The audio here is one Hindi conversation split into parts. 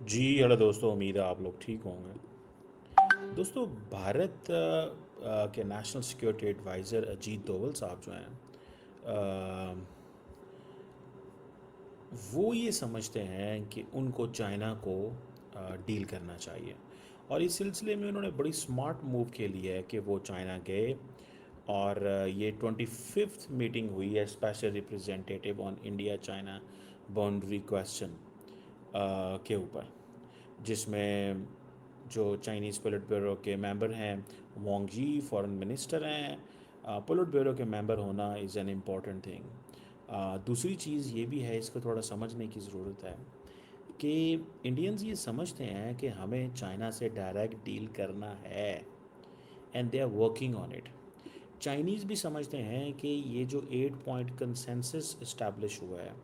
जी हेलो दोस्तों, उम्मीद है आप लोग ठीक होंगे। दोस्तों, भारत के national security adviser Ajit Doval साहब जो हैं, अ, वो ये समझते हैं कि उनको चाइना को डील करना चाहिए। और इस सिलसिले में उन्होंने बड़ी स्मार्ट मूव के लिए है कि वो चाइना गए। और ये 25th मीटिंग हुई है special representative on India China boundary question के ऊपर, जिसमें जो चाइनीज़ पोलिट ब्यूरो के मेंबर हैं, वांग जी फॉरेन मिनिस्टर हैं। पोलिट ब्यूरो के मेंबर होना इज़ एन इम्पॉर्टेंट थिंग। दूसरी चीज़ ये भी है, इसको थोड़ा समझने की ज़रूरत है कि इंडियंस ये समझते हैं कि हमें चाइना से डायरेक्ट डील करना है and they are working on it. Chinese भी समझते हैं कि ये जो 8 पॉइंट कंसेंसस इस्टेब्लिश हुआ है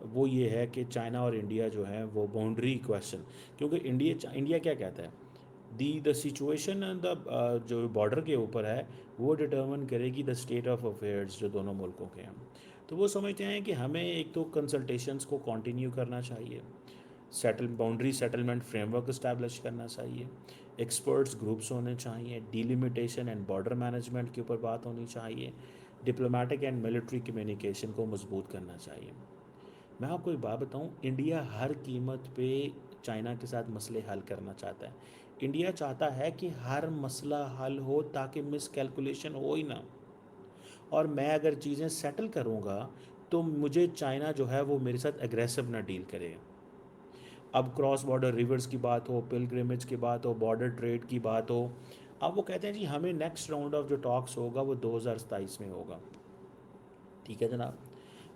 वो ये है कि चाइना और इंडिया जो है वो बाउंड्री क्वेश्चन, क्योंकि इंडिया क्या कहता है, द सिचुएशन द जो बॉर्डर के ऊपर है वो डिटर्मिन करेगी द स्टेट ऑफ अफेयर्स जो दोनों मुल्कों के हैं। तो वो समझते हैं कि हमें एक तो कंसल्टेशंस को कंटिन्यू करना चाहिए, बाउंड्री सेटलमेंट फ्रेमवर्क इस्टेब्लिश करना चाहिए, एक्सपर्ट्स ग्रुप्स होने चाहिए, डिलिमिटेशन एंड बॉर्डर मैनेजमेंट के ऊपर बात होनी चाहिए, डिप्लोमेटिक एंड मिलिट्री कम्युनिकेशन को मजबूत करना चाहिए। मैं आपको एक बात बताऊं, इंडिया हर कीमत पे चाइना के साथ मसले हल करना चाहता है। इंडिया चाहता है कि हर मसला हल हो ताकि मिस कैलकुलेशन हो ही ना। और मैं अगर चीज़ें सेटल करूँगा तो मुझे चाइना जो है वो मेरे साथ एग्रेसिव ना डील करेगा। अब क्रॉस बॉर्डर रिवर्स की बात हो, पिलग्रिमेज की बात हो, बॉर्डर ट्रेड की बात हो, अब वो कहते हैं जी हमें नेक्स्ट राउंड ऑफ जो टॉक्स होगा वो 2027 में होगा। ठीक है जनाब,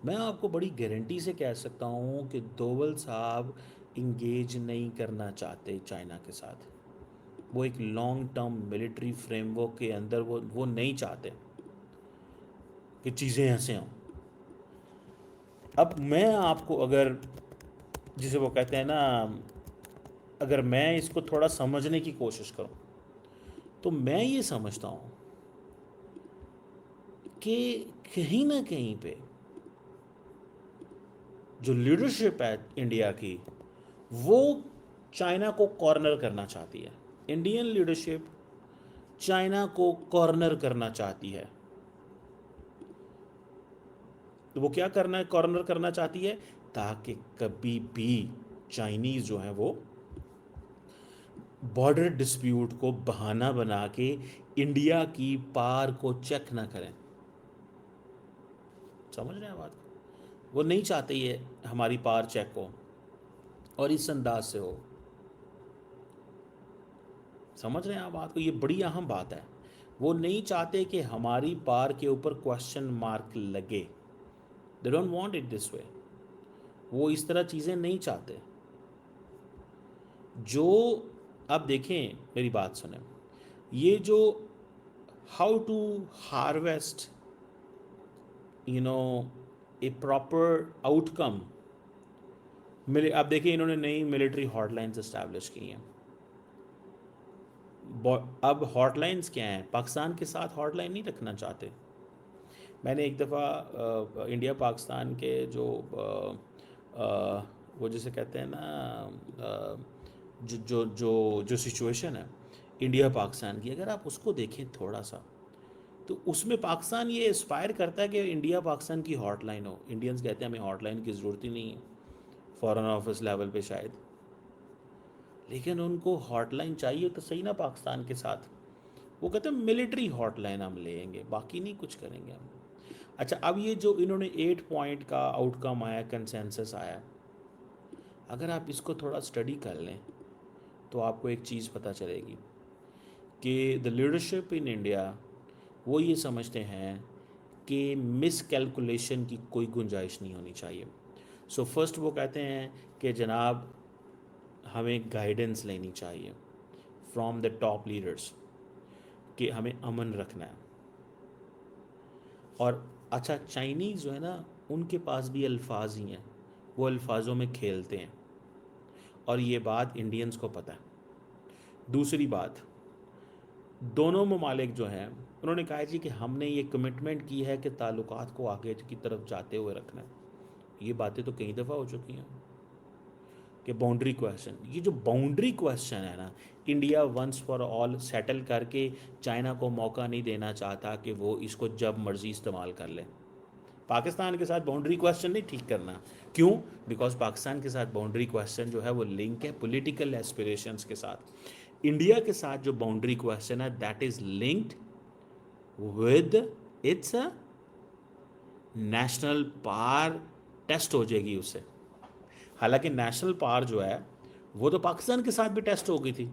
मैं आपको बड़ी गारंटी से कह सकता हूँ कि दोवल साहब इंगेज नहीं करना चाहते चाइना के साथ। वो एक लॉन्ग टर्म मिलिट्री फ्रेमवर्क के अंदर वो नहीं चाहते कि चीज़ें ऐसे हों। अब मैं आपको अगर, जिसे वो कहते हैं ना, अगर मैं इसको थोड़ा समझने की कोशिश करूं तो मैं ये समझता हूं कि कहीं ना कहीं पे जो लीडरशिप है इंडिया की, वो चाइना को कॉर्नर करना चाहती है। इंडियन लीडरशिप चाइना को कॉर्नर करना चाहती है। तो वो क्या करना है, कॉर्नर करना चाहती है ताकि कभी भी चाइनीज़ जो है वो बॉर्डर डिस्प्यूट को बहाना बना के इंडिया की पार को चेक ना करें। समझ रहे हैं बात को? वो नहीं चाहते ये हमारी पार चेक हो और इस अंदाज से हो। समझ रहे हैं आप बात को? ये बड़ी अहम बात है। वो नहीं चाहते कि हमारी पार के ऊपर क्वेश्चन मार्क लगे। They don't want it this way. वो इस तरह चीज़ें नहीं चाहते। जो, अब देखें मेरी बात सुने, ये जो how to harvest you know a proper outcome मिले, अब देखिए इन्होंने नई मिलिट्री हॉटलाइंस इस्टेब्लिश की हैं। अब हॉटलाइंस क्या हैं, पाकिस्तान के साथ हॉटलाइन नहीं रखना चाहते। मैंने एक दफ़ा इंडिया पाकिस्तान के जो वो जिसे कहते हैं ना, जो जो जो जो सिचुएशन है इंडिया पाकिस्तान की, अगर आप उसको देखें थोड़ा सा, तो उसमें पाकिस्तान ये एस्पायर करता है कि इंडिया पाकिस्तान की हॉटलाइन हो। इंडियंस कहते हैं हमें हॉटलाइन की ज़रूरत ही नहीं है, फॉरेन ऑफिस लेवल पे शायद, लेकिन उनको हॉटलाइन चाहिए तो सही ना पाकिस्तान के साथ। वो कहते हैं मिलिट्री हॉटलाइन हम लेंगे, बाकी नहीं कुछ करेंगे हम। अच्छा, अब ये जो इन्होंने 8 पॉइंट का आउटकम आया, कंसेंसस आया, अगर आप इसको थोड़ा स्टडी कर लें तो आपको एक चीज़ पता चलेगी कि द लीडरशिप इन इंडिया वो ये समझते हैं कि मिस कैलकुलेशन की कोई गुंजाइश नहीं होनी चाहिए। सो फर्स्ट वो कहते हैं कि जनाब हमें गाइडेंस लेनी चाहिए फ्रॉम द टॉप लीडर्स कि हमें अमन रखना है। और अच्छा, चाइनीज़ जो है ना, उनके पास भी अल्फाज ही हैं, वो अल्फाजों में खेलते हैं, और ये बात इंडियंस को पता है। दूसरी बात, दोनों ममालिक जो हैं उन्होंने कहा जी कि हमने ये कमिटमेंट की है कि ताल्लुकात को आगे की तरफ जाते हुए रखना है। ये बातें तो कई दफ़ा हो चुकी हैं। कि बाउंड्री क्वेश्चन, ये जो बाउंड्री क्वेश्चन है ना, India once for all settle करके चाइना को मौका नहीं देना चाहता कि वो इसको जब मर्जी इस्तेमाल कर ले। पाकिस्तान के साथ बाउंड्री क्वेश्चन नहीं ठीक करना। क्यों? बिकॉज पाकिस्तान के साथ बाउंड्री क्वेश्चन जो है वो लिंक है पॉलिटिकल एस्पिरेशंस के साथ। इंडिया के साथ जो बाउंड्री क्वेश्चन है that is linked with its national power, test हो जाएगी उससे। हालांकि नेशनल पावर जो है वो तो पाकिस्तान के साथ भी टेस्ट हो गई थी,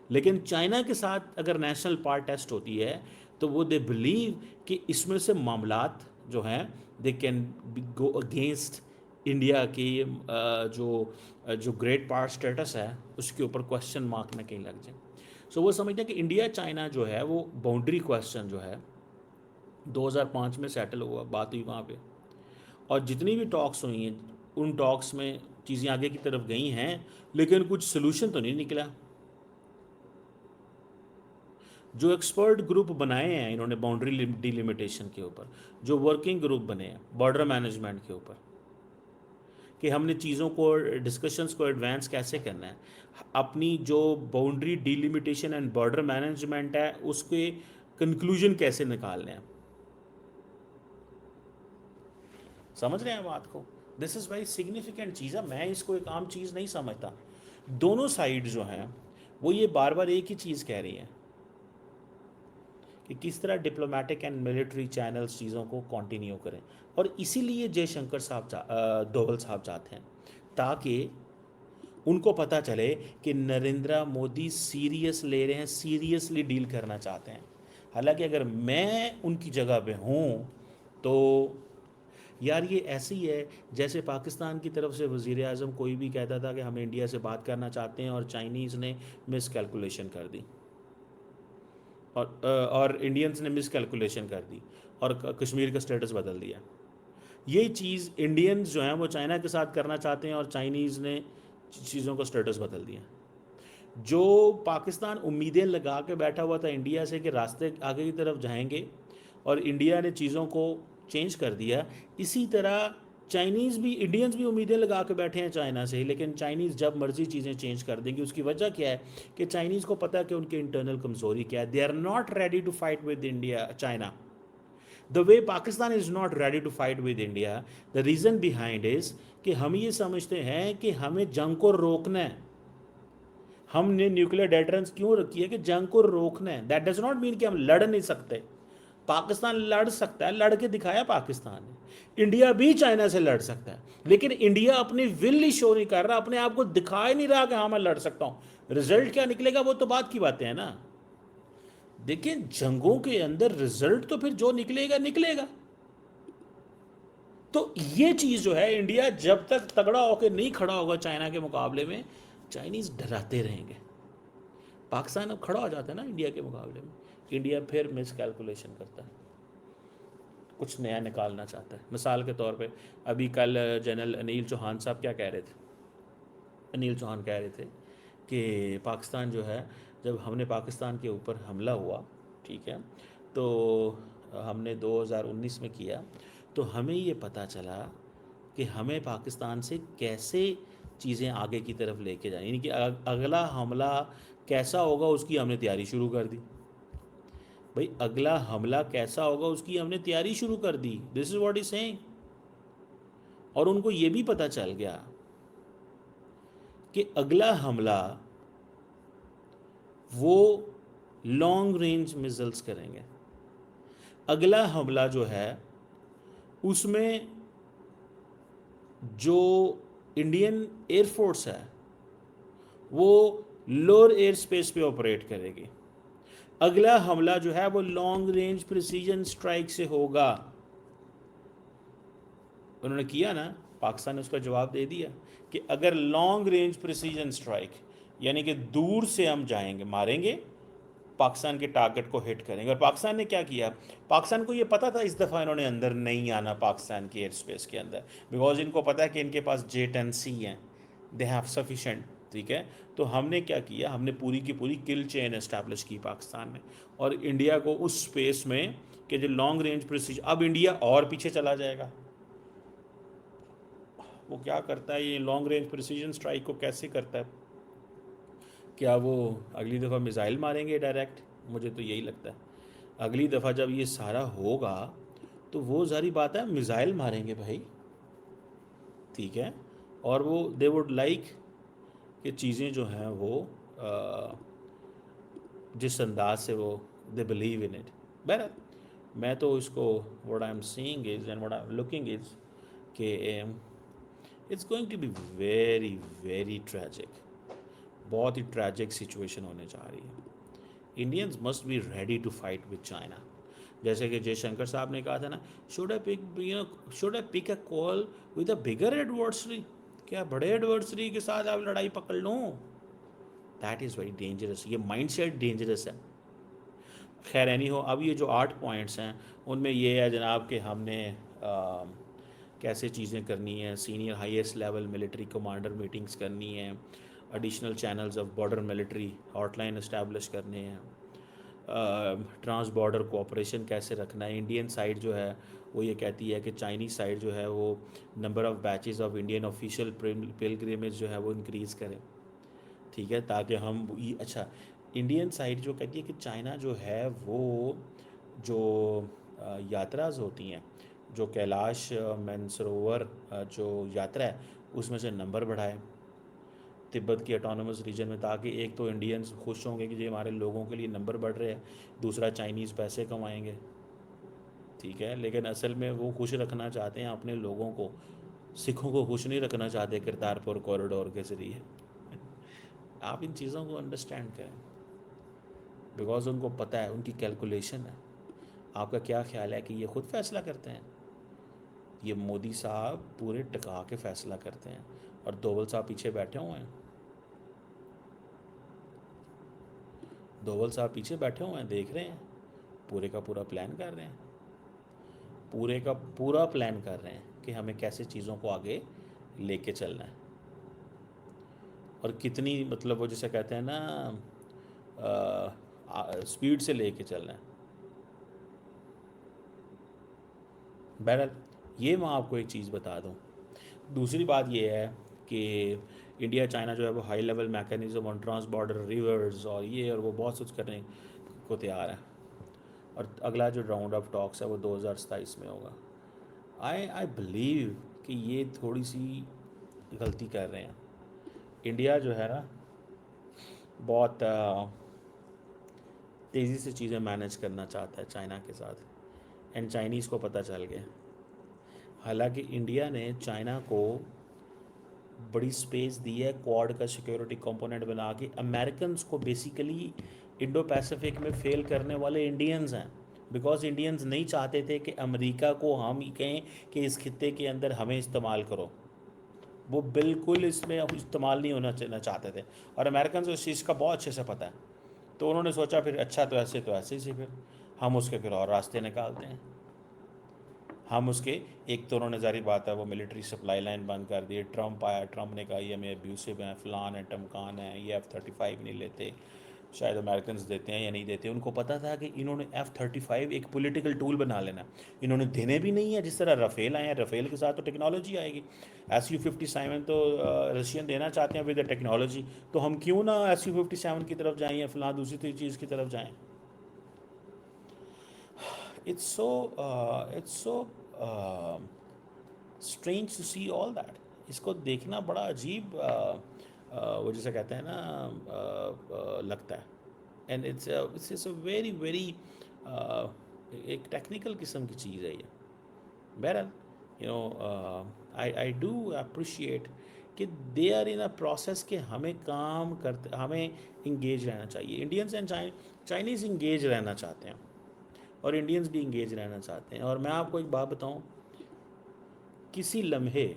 लेकिन चाइना के साथ अगर नेशनल पावर टेस्ट होती है तो वो दे बिलीव कि इसमें से मामलात जो हैं they can go against India की जो ग्रेट पावर स्टेटस है उसके ऊपर क्वेश्चन मार्क में कहीं लग जाए। सो वो समझते हैं कि इंडिया चाइना जो है वो बाउंड्री क्वेश्चन जो है 2005 में सेटल हुआ, बात हुई वहाँ पे। और जितनी भी टॉक्स हुई हैं उन टॉक्स में चीज़ें आगे की तरफ गई हैं, लेकिन कुछ सोल्यूशन तो नहीं निकला। जो एक्सपर्ट ग्रुप बनाए हैं इन्होंने बाउंड्री डिलिमिटेशन के ऊपर, जो वर्किंग ग्रुप बने हैं बॉर्डर मैनेजमेंट के ऊपर, कि हमने चीज़ों को डिस्कशंस को एडवांस कैसे करना है, अपनी जो boundary delimitation and border management है उसके कंक्लूजन कैसे निकालने हैं। समझ रहे हैं बात को? दिस इज़ वेरी सिग्निफिकेंट चीज़ है, मैं इसको एक आम चीज़ नहीं समझता। दोनों साइड जो हैं वो ये बार बार एक ही चीज़ कह रही हैं कि किस तरह डिप्लोमेटिक एंड मिलिट्री चैनल्स चीज़ों को कंटिन्यू करें। और इसीलिए जयशंकर साहब डोवल साहब चाहते हैं ताकि उनको पता चले कि नरेंद्र मोदी सीरियस ले रहे हैं, सीरियसली डील करना चाहते हैं। हालांकि अगर मैं उनकी जगह पे हूँ तो यार ये ऐसी है जैसे पाकिस्तान की तरफ से वज़ीर आज़म कोई भी कहता था कि हम इंडिया से बात करना चाहते हैं और चाइनीज़ ने मिस कैलकुलेशन कर दी और इंडियंस ने मिस कैलकुलेशन कर दी और कश्मीर का स्टेटस बदल दिया। ये चीज़ इंडियंस जो हैं वो चाइना के साथ करना चाहते हैं और चाइनीज़ ने चीज़ों का स्टेटस बदल दिया। जो पाकिस्तान उम्मीदें लगा के बैठा हुआ था इंडिया से कि रास्ते आगे की तरफ जाएंगे और इंडिया ने चीज़ों को चेंज कर दिया, इसी तरह चाइनीज़ भी इंडियंस भी उम्मीदें लगा के बैठे हैं चाइना से, लेकिन चाइनीज़ जब मर्जी चीज़ें चेंज कर देंगे। उसकी वजह क्या है कि चाइनीज़ को पता है कि उनकी इंटरनल कमज़ोरी क्या है। They are not ready to fight with India China the way Pakistan is not ready to fight with India. The reason behind is कि हम ये समझते हैं कि हमें जंग को रोकना है। हमने न्यूक्लियर डेटरेंस क्यों रखी है कि जंग को रोकना है। दैट डज नॉट मीन कि हम लड़ नहीं सकते। पाकिस्तान लड़ सकता है, लड़ के दिखाया पाकिस्तान ने। इंडिया भी चाइना से लड़ सकता है, लेकिन इंडिया अपनी विल ही शो नहीं कर रहा, अपने आप को दिखा ही नहीं रहा कि हाँ मैं लड़ सकता हूं। रिजल्ट क्या निकलेगा वो तो बात की बातें हैं ना। देखिए जंगों के अंदर रिजल्ट तो फिर जो निकलेगा निकलेगा। तो ये चीज जो है इंडिया जब तक तगड़ा होकर नहीं खड़ा होगा चाइना के मुकाबले में, चाइनीज डराते रहेंगे। पाकिस्तान अब खड़ा हो जाता है ना इंडिया के मुकाबले में, इंडिया फिर मिस कैलकुलेशन करता है, कुछ नया निकालना चाहता है। मिसाल के तौर पे अभी कल जनरल अनिल चौहान साहब क्या कह रहे थे, अनिल चौहान कह रहे थे कि पाकिस्तान जो है, जब हमने पाकिस्तान के ऊपर हमला हुआ, ठीक है, तो हमने 2019 में किया, तो हमें ये पता चला कि हमें पाकिस्तान से कैसे चीज़ें आगे की तरफ लेके जाए, यानी कि अगला हमला कैसा होगा उसकी हमने तैयारी शुरू कर दी। भाई अगला हमला कैसा होगा उसकी हमने तैयारी शुरू कर दी। This is what is saying. और उनको ये भी पता चल गया कि अगला हमला वो लॉन्ग रेंज मिसाइल्स करेंगे। अगला हमला जो है उसमें जो इंडियन एयरफोर्स है वो लोअर एयर स्पेस पे ऑपरेट करेगी। अगला हमला जो है वो लॉन्ग रेंज प्रिसीजन स्ट्राइक से होगा। उन्होंने किया ना, पाकिस्तान ने उसका जवाब दे दिया कि अगर लॉन्ग रेंज प्रिसीजन स्ट्राइक यानी कि दूर से हम जाएंगे, मारेंगे, पाकिस्तान के टारगेट को हिट करेंगे। और पाकिस्तान ने क्या किया, पाकिस्तान को ये पता था इस दफ़ा इन्होंने अंदर नहीं आना पाकिस्तान की एयर स्पेस के अंदर, बिकॉज इनको पता है कि इनके पास J-10C हैं, दे हैव सफिशेंट। ठीक है, तो हमने क्या किया, हमने पूरी की पूरी किल चेन इस्टेब्लिश की पाकिस्तान ने, और इंडिया को उस स्पेस में कि जो लॉन्ग रेंज प्रिसीजन, अब इंडिया और पीछे चला जाएगा। वो क्या करता है, ये लॉन्ग रेंज प्रिसीजन स्ट्राइक को कैसे करता है? क्या वो अगली दफ़ा मिसाइल मारेंगे डायरेक्ट? मुझे तो यही लगता है अगली दफ़ा जब ये सारा होगा तो वो सारी बात है मिसाइल मारेंगे भाई, ठीक है। और वो दे वुड लाइक कि चीज़ें जो हैं वो जिस अंदाज से वो दे बिलीव इन इट। बहरहाल मैं तो इसको what I am seeing is and what I am looking is कि it's going to be very very tragic, बहुत ही ट्रैजिक सिचुएशन होने जा रही है। Indians must be ready to fight with China. जैसे कि जयशंकर साहब ने कहा था ना, should I pick a call with a bigger adversary, क्या बड़े एडवर्सरी के साथ आप लड़ाई पकड़ लूँ? दैट इज़ वेरी डेंजरस, ये माइंडसेट डेंजरस है। खैर एनी हो, अब ये जो 8 पॉइंट्स हैं उनमें ये है जनाब कि हमने कैसे चीज़ें करनी है, senior highest level military commander meetings करनी है, additional channels of border military hotline establish करने हैं, ट्रांस बॉर्डर कोऑपरेशन कैसे रखना है। इंडियन साइड जो है वो ये कहती है कि चाइनीज़ साइड जो है वो number of batches of Indian official pilgrimage जो है वो इंक्रीज़ करें, ठीक है, ताकि हम अच्छा, इंडियन साइड जो कहती है कि चाइना जो है वो जो यात्राज होती हैं, जो कैलाश मानसरोवर जो यात्रा है उसमें से नंबर बढ़ाए तिब्बत की ऑटोनोमस रीजन में, ताकि एक तो इंडियंस खुश होंगे कि ये हमारे लोगों के लिए नंबर बढ़ रहे हैं, दूसरा चाइनीज़ पैसे कमाएंगे, ठीक है। लेकिन असल में वो खुश रखना चाहते हैं अपने लोगों को, सिखों को खुश नहीं रखना चाहते करतारपुर कॉरिडोर के ज़रिए। आप इन चीज़ों को अंडरस्टैंड करें, बिकॉज उनको पता है, उनकी कैलकुलेशन है। आपका क्या ख्याल है कि ये खुद फैसला करते हैं? ये मोदी साहब पूरे टिका के फैसला करते हैं और दोवल साहब पीछे बैठे हुए हैं। दोवल साहब पीछे बैठे हुए हैं, देख रहे हैं, पूरे का पूरा प्लान कर रहे हैं, पूरे का पूरा प्लान कर रहे हैं कि हमें कैसे चीज़ों को आगे लेके चलना है और कितनी, मतलब वो जैसे कहते हैं ना, स्पीड से लेके चलना है। बहरहाल ये मैं आपको एक चीज़ बता दूं। दूसरी बात ये है कि इंडिया चाइना जो है वो high level mechanism on trans border rivers और ये और वो बहुत कुछ करने को तैयार है, और अगला जो राउंड ऑफ टॉक्स है वो 2027 में होगा। आई बिलीव कि ये थोड़ी सी गलती कर रहे हैं। इंडिया जो है ना बहुत तेज़ी से चीज़ें मैनेज करना चाहता है चाइना के साथ, एंड चाइनीज़ को पता चल गया। हालांकि इंडिया ने चाइना को बड़ी स्पेस दी है, क्वाड का सिक्योरिटी कंपोनेंट बना के। अमेरिकन्स को बेसिकली इंडो पैसिफिक में फेल करने वाले इंडियंस हैं, बिकॉज इंडियंस नहीं चाहते थे कि अमेरिका को हम कहें कि इस खित्ते के अंदर हमें इस्तेमाल करो। वो बिल्कुल इसमें इस्तेमाल नहीं होना चाहते थे, और अमेरिकन को इस चीज़ का बहुत अच्छे से पता है। तो उन्होंने सोचा फिर अच्छा तो ऐसे ही फिर हम उसके फिर और रास्ते निकालते हैं। हम उसके, एक तो उन्होंने जारी बात है वो मिलिट्री सप्लाई लाइन बंद कर दी। ट्रंप आया, ट्रंप ने कहा ये हमें अब्यूसिव हैं, फ़लान है, टमकान है, ये F-35 नहीं लेते, शायद अमेरिकन देते हैं या नहीं देते। उनको पता था कि इन्होंने F-35 एक पॉलिटिकल टूल बना लेना, इन्होंने देने भी नहीं है। जिस तरह राफेल आए हैं, राफेल के साथ तो टेक्नोलॉजी आएगी। Su-57 तो रशियन देना चाहते हैं विद द टेक्नोलॉजी, तो हम क्यों ना Su-57 की तरफ जाएँ या फ़लाँ दूसरी चीज़ की तरफ जाएँ। It's so strange to see all that. इसको देखना बड़ा अजीब वो जिसे कहते हैं ना लगता है। And it's a very very एक टेक्निकल किस्म की चीज़ है ये। बहरहाल you know I do appreciate कि they are in a process के हमें काम करते, हमें इंगेज रहना चाहिए। इंडियंस एंड चाइनीज़ इंगेज रहना चाहते हैं और इंडियंस भी इंगेज रहना चाहते हैं। और मैं आपको एक बात बताऊं, किसी लम्हे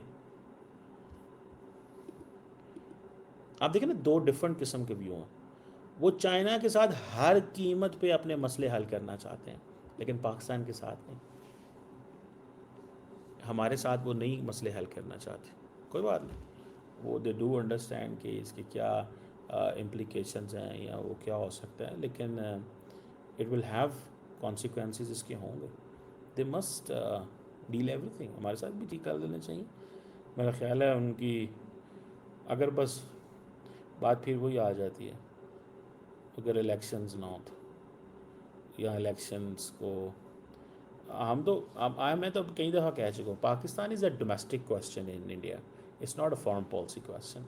आप देखें ना, दो डिफरेंट किस्म के व्यू हैं। वो चाइना के साथ हर कीमत पे अपने मसले हल करना चाहते हैं, लेकिन पाकिस्तान के साथ नहीं, हमारे साथ वो नहीं मसले हल करना चाहते। कोई बात नहीं, वो दे डू अंडरस्टैंड कि इसके क्या इम्प्लिकेशंस हैं या वो क्या हो सकता है, लेकिन इट विल हैव कॉन्सिक्वेंसेस इसके होंगे। दे मस्ट डील एवरीथिंग, हमारे साथ भी ठीक कर देना चाहिए। मेरा ख्याल है उनकी, अगर बस बात फिर वही आ जाती है, अगर इलेक्शंस ना हो तो, या इलेक्शंस को हम तो अब मैं तो कई दफ़ा कह चुका हूँ, Pakistan is a domestic question in India, it's not a foreign policy question.